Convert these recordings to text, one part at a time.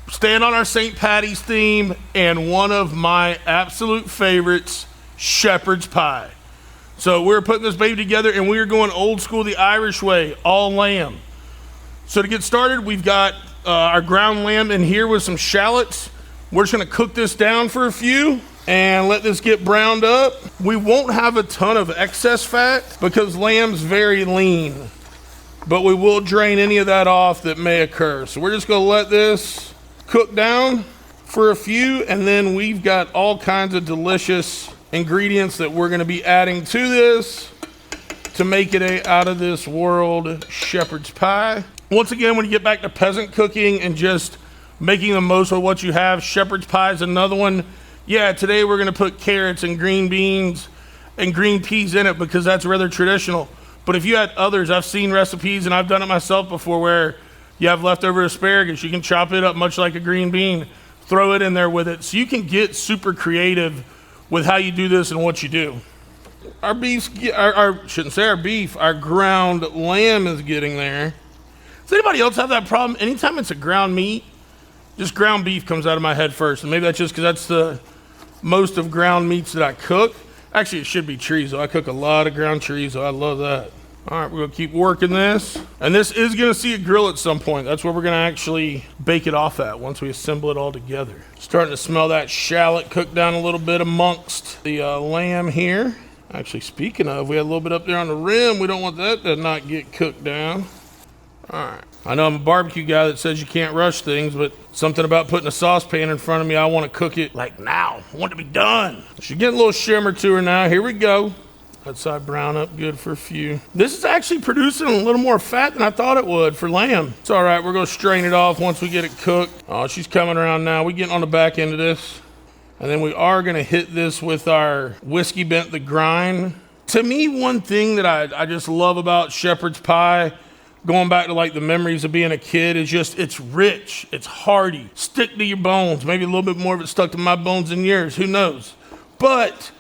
Staying on our St. Patty's theme, and one of my absolute favorites, shepherd's pie. So we're putting this baby together, and we're going old school the Irish way, all lamb. So to get started, we've got our ground lamb in here with some shallots. We're just gonna cook this down for a few and let this get browned up. We won't have a ton of excess fat because lamb's very lean, but we will drain any of that off that may occur. So we're just gonna let this cook down for a few, and then we've got all kinds of delicious ingredients that we're gonna be adding to this to make it a out of this world shepherd's pie. Once again, when you get back to peasant cooking and just making the most of what you have, shepherd's pie is another one. Yeah, today we're gonna put carrots and green beans and green peas in it because that's rather traditional. But if you had others, I've seen recipes and I've done it myself before where you have leftover asparagus, you can chop it up much like a green bean, throw it in there with it. So you can get super creative with how you do this and what you do. Our beef, shouldn't say our beef, our ground lamb is getting there. Does anybody else have that problem? Anytime it's a ground meat, just ground beef comes out of my head first. And maybe that's just because that's the most of ground meats that I cook. Actually, it should be chorizo. I cook a lot of ground chorizo. I love that. All right, we're gonna keep working this. And this is gonna see a grill at some point. That's where we're gonna actually bake it off at once we assemble it all together. Starting to smell that shallot cooked down a little bit amongst the lamb here. Actually, speaking of, we had a little bit up there on the rim. We don't want that to not get cooked down. All right. I know I'm a barbecue guy that says you can't rush things, but something about putting a saucepan in front of me, I want to cook it like now. I want it to be done. She's getting a little shimmer to her now. Here we go. That side brown up good for a few. This is actually producing a little more fat than I thought it would for lamb. It's all right. We're going to strain it off once we get it cooked. Oh, she's coming around now. We're getting on the back end of this. And then we are going to hit this with our Whiskey Bent the grind. To me, one thing that I just love about shepherd's pie, going back to like the memories of being a kid, is just it's rich, it's hearty, stick to your bones. Maybe a little bit more of it stuck to my bones than yours, who knows? But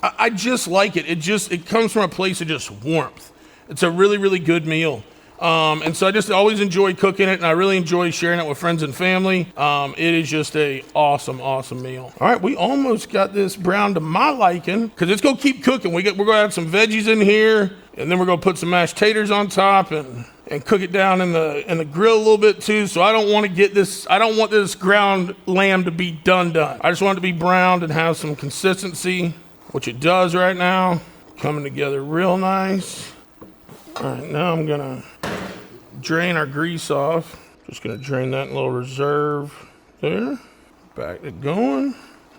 I just like it. It comes from a place of just warmth. It's a really, really good meal. And so I just always enjoy cooking it, and I really enjoy sharing it with friends and family. It is just a awesome, awesome meal. All right, we almost got this brown to my liking because it's gonna keep cooking. We're gonna add some veggies in here, and then we're gonna put some mashed taters on top and cook it down in the grill a little bit too. So I don't want this ground lamb to be done. I just want it to be browned and have some consistency, which it does right now. Coming together real nice. All right, now I'm gonna drain our grease off. Just gonna drain that in a little reserve there. Back to going.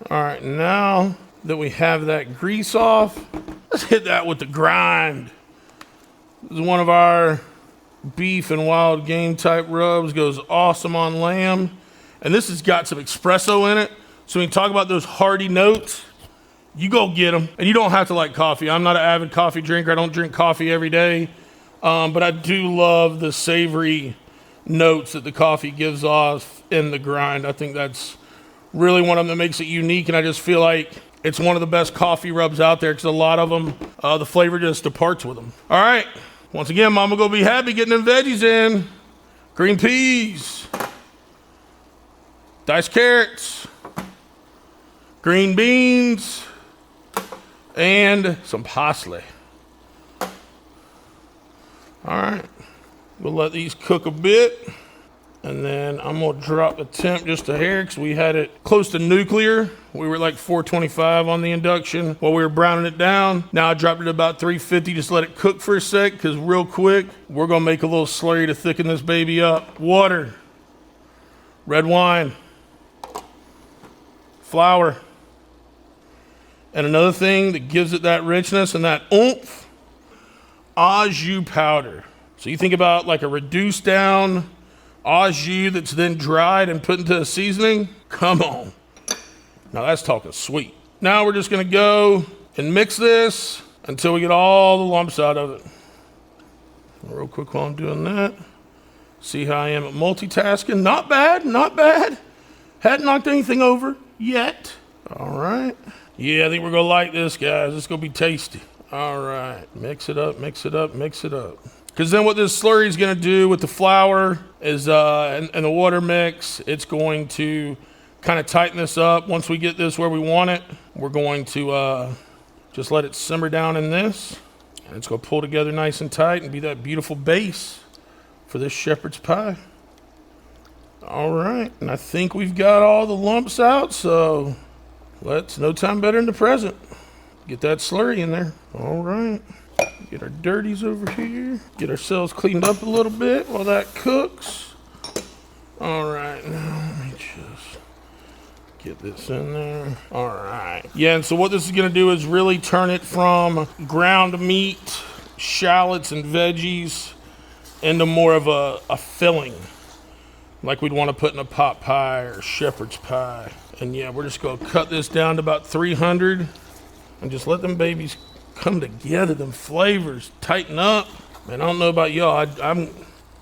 All right, now that we have that grease off, let's hit that with the grind. This is one of our beef and wild game type rubs. Goes awesome on lamb. And this has got some espresso in it. So when you talk about those hearty notes, you go get them. And you don't have to like coffee. I'm not an avid coffee drinker. I don't drink coffee every day. But I do love the savory notes that the coffee gives off in the grind. I think that's really one of them that makes it unique. And I just feel like it's one of the best coffee rubs out there because a lot of them, the flavor just departs with them. All right. Once again, mama gonna be happy getting them veggies in. Green peas, diced carrots, green beans, and some parsley. All right, we'll let these cook a bit, and then I'm gonna drop the temp just a hair because we had it close to nuclear. We were like 425 on the induction while we were browning it down. Now I dropped it about 350, just let it cook for a sec because real quick, we're gonna make a little slurry to thicken this baby up. Water, red wine, flour, and another thing that gives it that richness and that oomph, au jus powder. So you think about like a reduced down au jus that's then dried and put into a seasoning. Come on. Now that's talking sweet. Now we're just gonna go and mix this until we get all the lumps out of it. Real quick while I'm doing that. See how I am at multitasking. Not bad, not bad. Hadn't knocked anything over yet. All right. Yeah, I think we're gonna like this, guys. It's gonna be tasty. All right, mix it up, mix it up, mix it up. Because then what this slurry is going to do with the flour is, and the water mix, it's going to kind of tighten this up. Once we get this where we want it, we're going to just let it simmer down in this. And it's going to pull together nice and tight and be that beautiful base for this shepherd's pie. All right, and I think we've got all the lumps out, so let's, no time better than the present. Get that slurry in there. All right, get our dirties over here. Get ourselves cleaned up a little bit while that cooks. All right, now let me just get this in there. All right, yeah, and so what this is gonna do is really turn it from ground meat, shallots, and veggies into more of a filling, like we'd want to put in a pot pie or shepherd's pie. And yeah, we're just going to cut this down to about 300 and just let them babies come together, them flavors tighten up. Man, I don't know about y'all.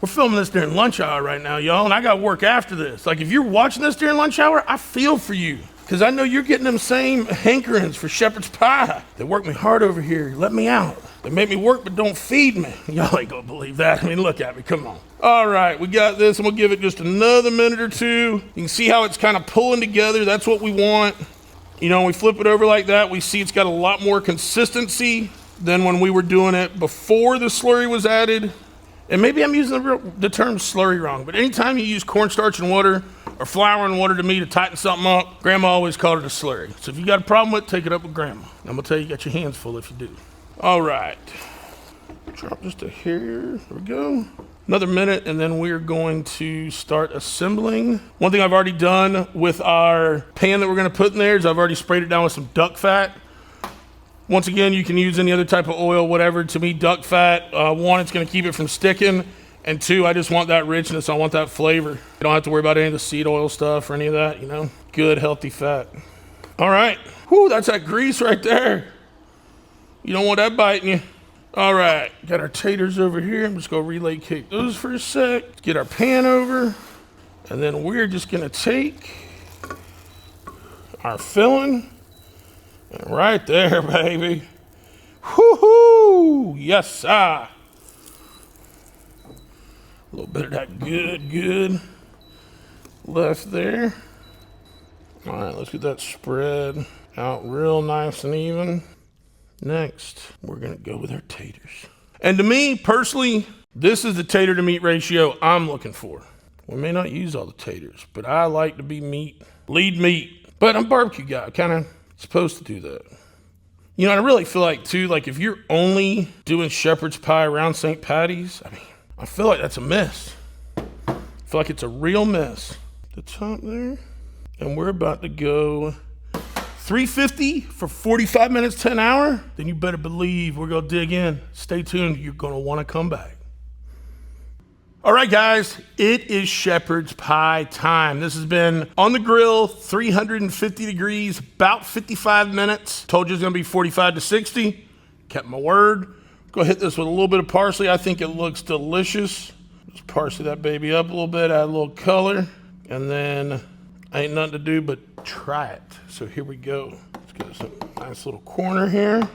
We're filming this during lunch hour right now, y'all, and I got work after this. Like, if you're watching this during lunch hour, I feel for you, because I know you're getting them same hankerings for shepherd's pie. They work me hard over here. Let me out. They make me work, but don't feed me. Y'all ain't gonna believe that. I mean, look at me, come on. All right, we got this, and we'll give it just another minute or two. You can see how it's kind of pulling together. That's what we want. You know, when we flip it over like that, we see it's got a lot more consistency than when we were doing it before the slurry was added. And maybe I'm using the term slurry wrong, but anytime you use cornstarch and water or flour and water to me to tighten something up, Grandma always called it a slurry. So if you got a problem with it, take it up with Grandma. I'm gonna tell you, you got your hands full if you do. All right, drop just a hair, there we go. Another minute, and then we're going to start assembling. One thing I've already done with our pan that we're gonna put in there is I've already sprayed it down with some duck fat. Once again, you can use any other type of oil, whatever. To me, duck fat, one, it's gonna keep it from sticking, and two, I just want that richness, I want that flavor. You don't have to worry about any of the seed oil stuff or any of that, you know? Good, healthy fat. All right, whoo, that's that grease right there. You don't want that biting you. All right, got our taters over here. I'm just gonna relocate those for a sec. Let's get our pan over, and then we're just gonna take our filling, and right there, baby. Whoo-hoo, yes, sir. A little bit of that good left there. All right, let's get that spread out real nice and even. Next, we're gonna go with our taters. And to me, personally, this is the tater to meat ratio I'm looking for. We may not use all the taters, but I like to be lead meat. But I'm a barbecue guy, kind of supposed to do that. You know, I really feel like too, like if you're only doing shepherd's pie around St. Patty's, I mean, I feel like that's a miss. I feel like it's a real miss. The top there, and we're about to go 350 for 45 minutes to an hour, then you better believe we're gonna dig in. Stay tuned, you're gonna wanna come back. All right, guys, it is shepherd's pie time. This has been on the grill, 350 degrees, about 55 minutes. Told you it's gonna be 45 to 60, kept my word. Go hit this with a little bit of parsley. I think it looks delicious. Just parsley that baby up a little bit, add a little color, and then ain't nothing to do but try it. So here we go. Let's get some nice little corner here.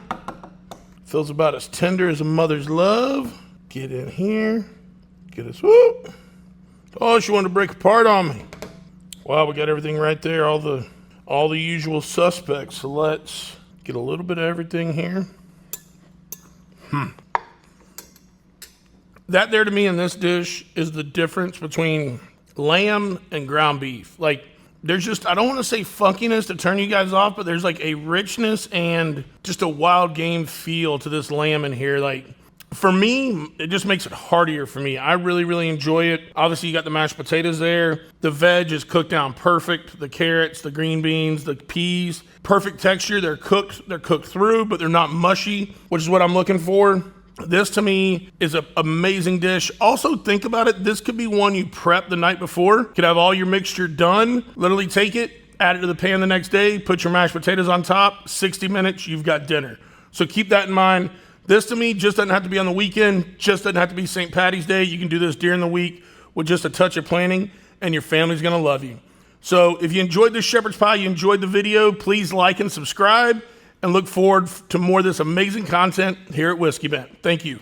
Feels about as tender as a mother's love. Get in here. Get us, whoop. Oh, she wanted to break apart on me. Wow, we got everything right there, all the usual suspects. So let's get a little bit of everything here. That there to me in this dish is the difference between lamb and ground beef. Like, there's just, I don't want to say funkiness to turn you guys off, but there's like a richness and just a wild game feel to this lamb in here. Like, for me, it just makes it heartier for me. I really, really enjoy it. Obviously, you got the mashed potatoes there. The veg is cooked down perfect. The carrots, the green beans, the peas, perfect texture. They're cooked through, but they're not mushy, which is what I'm looking for. This to me is an amazing dish. Also, think about it. This could be one you prep the night before. Could have all your mixture done. Literally take it, add it to the pan the next day, put your mashed potatoes on top. 60 minutes, you've got dinner. So keep that in mind. This to me just doesn't have to be on the weekend, just doesn't have to be St. Patty's Day. You can do this during the week with just a touch of planning, and your family's gonna love you. So if you enjoyed this shepherd's pie, you enjoyed the video, please like and subscribe, and look forward to more of this amazing content here at Whiskey Bent. Thank you.